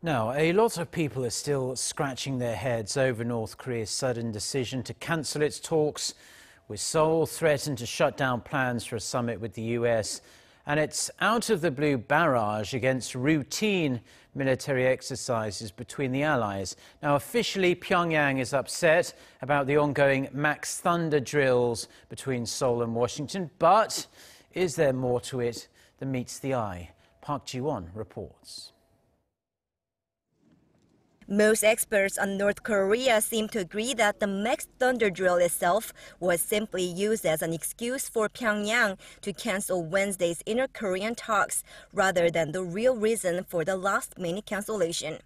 Now, a lot of people are still scratching their heads over North Korea's sudden decision to cancel its talks with Seoul, threatened to shut down plans for a summit with the US, and its out-of-the-blue barrage against routine military exercises between the allies. Now, officially, Pyongyang is upset about the ongoing Max Thunder drills between Seoul and Washington, but is there more to it than meets the eye? Park Ji-won reports. Most experts on North Korea seem to agree that the Max Thunder drill itself was simply used as an excuse for Pyongyang to cancel Wednesday's inter-Korean talks rather than the real reason for the last-minute cancellation.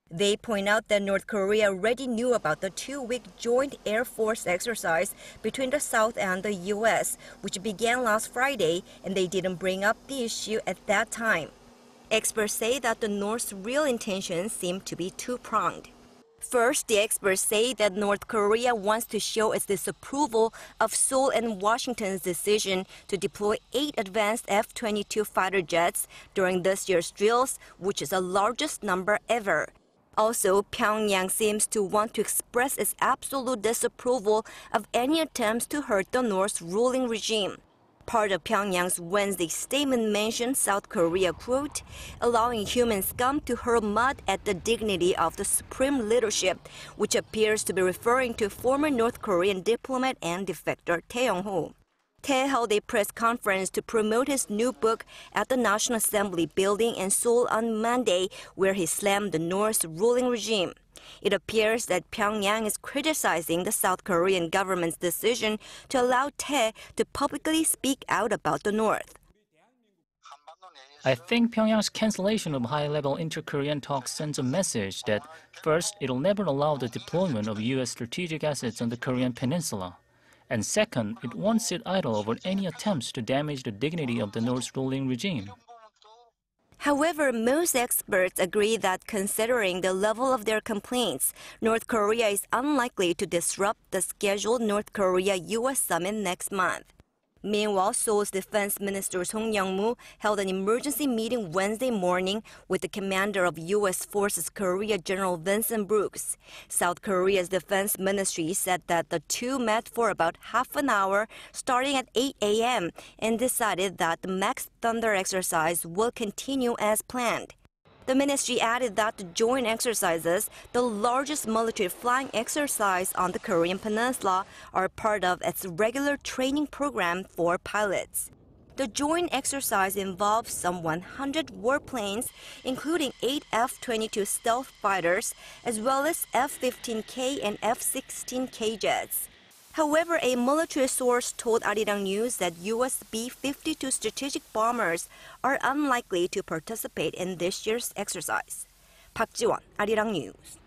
They point out that North Korea already knew about the two-week joint Air Force exercise between the South and the U.S., which began last Friday, and they didn't bring up the issue at that time. Experts say that the North's real intentions seem to be two-pronged. First, the experts say that North Korea wants to show its disapproval of Seoul and Washington's decision to deploy 8 advanced F-22 fighter jets during this year's drills, which is the largest number ever. Also, Pyongyang seems to want to express its absolute disapproval of any attempts to hurt the North's ruling regime. Part of Pyongyang's Wednesday statement mentioned South Korea, quote, allowing human scum to hurl mud at the dignity of the supreme leadership, which appears to be referring to former North Korean diplomat and defector Tae Yong-ho. Tae held a press conference to promote his new book at the National Assembly building in Seoul on Monday, where he slammed the North's ruling regime. It appears that Pyongyang is criticizing the South Korean government's decision to allow Tae to publicly speak out about the North. I think Pyongyang's cancellation of high-level inter-Korean talks sends a message that, first, it'll never allow the deployment of U.S. strategic assets on the Korean peninsula, and second, it won't sit idle over any attempts to damage the dignity of the North's ruling regime. However, most experts agree that considering the level of their complaints, North Korea is unlikely to disrupt the scheduled North Korea-U.S. summit next month. Meanwhile, Seoul's Defense Minister Song Young-moo held an emergency meeting Wednesday morning with the commander of U.S. Forces Korea, General Vincent Brooks. South Korea's defense ministry said that the two met for about half an hour starting at 8 a.m. and decided that the Max Thunder exercise will continue as planned. The ministry added that the joint exercises, the largest military flying exercise on the Korean peninsula, are part of its regular training program for pilots. The joint exercise involves some 100 warplanes, including 8 F-22 stealth fighters, as well as F-15K and F-16K jets. However, a military source told Arirang News that U.S. B-52 strategic bombers are unlikely to participate in this year's exercise. Park Ji-won, Arirang News.